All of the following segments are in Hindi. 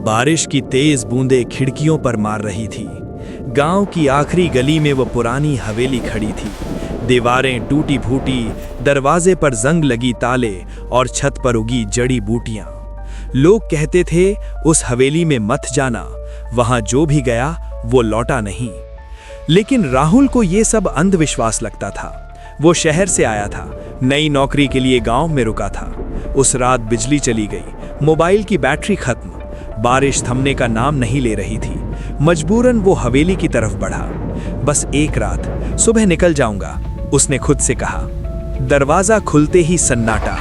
बारिश की तेज बूंदें खिड़कियों पर मार रही थी। गांव की आखिरी गली में वो पुरानी हवेली खड़ी थी। दीवारें टूटी फूटी, दरवाजे पर जंग लगी ताले और छत पर उगी जड़ी बूटियां। लोग कहते थे उस हवेली में मत जाना, वहां जो भी गया वो लौटा नहीं। लेकिन राहुल को ये सब अंधविश्वास लगता था। वो शहर से आया था, नई नौकरी के लिए गांव में रुका था। उस रात बिजली चली गई, मोबाइल की बैटरी खत्म, बारिश थमने का नाम नहीं ले रही थी। मजबूरन वो हवेली की तरफ बढ़ा। बस एक रात, सुबह निकल जाऊंगा, उसने खुद से कहा। दरवाजा खुलते ही सन्नाटा,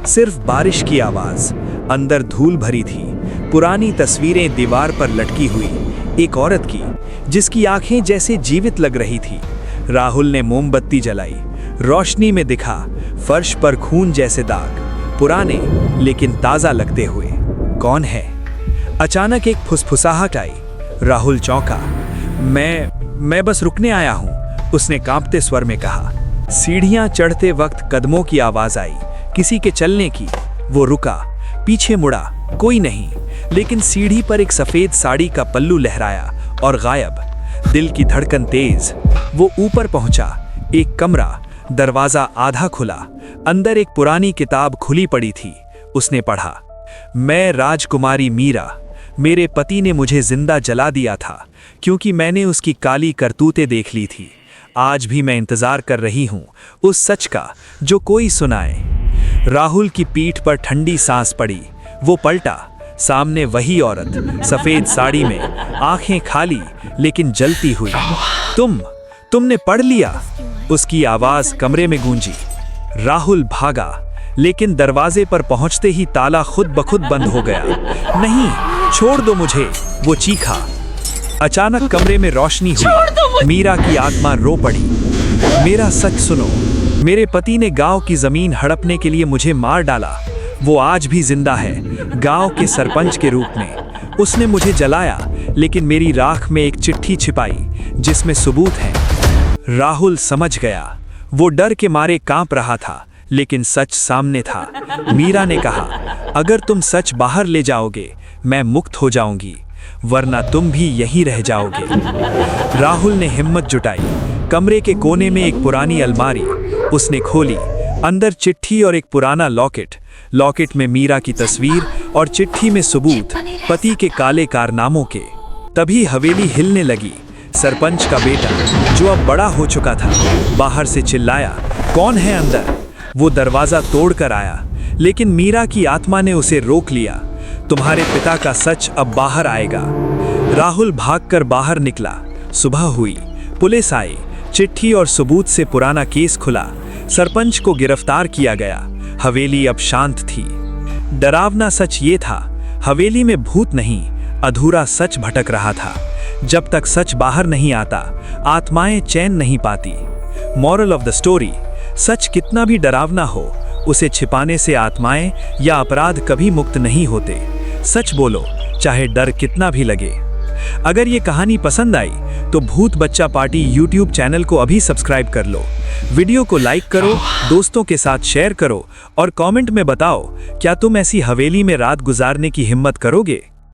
सिर्फ बारिश की आवाज। अंदर धूल भरी थी, पुरानी तस्वीरें दीवार पर लटकी हुई, एक औरत की जिसकी आंखें जैसे जीवित लग रही थी। राहुल ने मोमबत्ती जलाई। रोशनी में दिखा फर्श पर खून जैसे दाग, पुराने लेकिन ताजा लगते हुए। कौन है? अचानक एक फुसफुसाहट आई। राहुल चौंका। मैं बस रुकने आया हूं, उसने कांपते स्वर में कहा। सीढ़ियां चढ़ते वक्त कदमों की आवाज आई, किसी के चलने की। वो रुका, पीछे मुड़ा, कोई नहीं, लेकिन सीढ़ी पर एक सफेद साड़ी का पल्लू लहराया और गायब। दिल की धड़कन तेज। वो ऊपर पहुंचा। एक कमरा, दरवाजा आधा खुला। अंदर एक पुरानी किताब खुली पड़ी थी। उसने पढ़ा, मैं राजकुमारी मीरा, मेरे पति ने मुझे जिंदा जला दिया था क्योंकि मैंने उसकी काली करतूतें देख ली थी। आज भी मैं इंतजार कर रही हूं उस सच का जो कोई सुनाए। राहुल की पीठ पर ठंडी सांस पड़ी। वो पलटा, सामने वही औरत, सफेद साड़ी में, आंखें खाली लेकिन जलती हुई। तुमने पढ़ लिया? उसकी आवाज कमरे में गूंजी। राहुल भागा, लेकिन दरवाजे पर पहुंचते ही ताला खुद ब खुद बंद हो गया। नहीं, छोड़ दो मुझे, वो चीखा। अचानक कमरे में रोशनी हुई। मीरा की आत्मा रो पड़ी। मेरा सच सुनो, मेरे पति ने गांव की जमीन हड़पने के लिए मुझे मार डाला। वो आज भी जिंदा है, गांव के सरपंच के रूप में। उसने मुझे जलाया, लेकिन मेरी राख में एक चिट्ठी छिपाई जिसमें सबूत है। राहुल समझ गया। वो डर के मारे कांप रहा था, लेकिन सच सामने था। मीरा ने कहा, अगर तुम सच बाहर ले जाओगे मैं मुक्त हो जाऊंगी, वरना तुम भी यहीं रह जाओगे। राहुल ने हिम्मत जुटाई। कमरे के कोने में एक पुरानी अलमारी उसने खोली। अंदर चिट्ठी और एक पुराना लॉकेट में मीरा की तस्वीर और चिट्ठी में सबूत पति के काले कारनामों के। तभी हवेली हिलने लगी। सरपंच का बेटा, जो अब बड़ा हो चुका था, बाहर से चिल्लाया, कौन है अंदर? वो दरवाजा तोड़कर आया, लेकिन मीरा की आत्मा ने उसे रोक लिया। तुम्हारे पिता का सच अब बाहर आएगा। राहुल भागकर बाहर निकला। सुबह हुई, पुलिस आई, चिट्ठी और सबूत से पुराना केस खुला। सरपंच को गिरफ्तार किया गया। हवेली अब शांत थी। डरावना सच ये था, हवेली में भूत नहीं, अधूरा सच भटक रहा था। जब तक सच बाहर नहीं आता, आत्माएं चैन नहीं पाती। मॉरल ऑफ द स्टोरी, सच कितना भी डरावना हो, उसे छिपाने से आत्माएं या अपराध कभी मुक्त नहीं होते। सच बोलो, चाहे डर कितना भी लगे। अगर ये कहानी पसंद आई तो भूत बच्चा पार्टी YouTube चैनल को अभी सब्सक्राइब कर लो। वीडियो को लाइक करो, दोस्तों के साथ शेयर करो और कमेंट में बताओ, क्या तुम ऐसी हवेली में रात गुजारने की हिम्मत करोगे?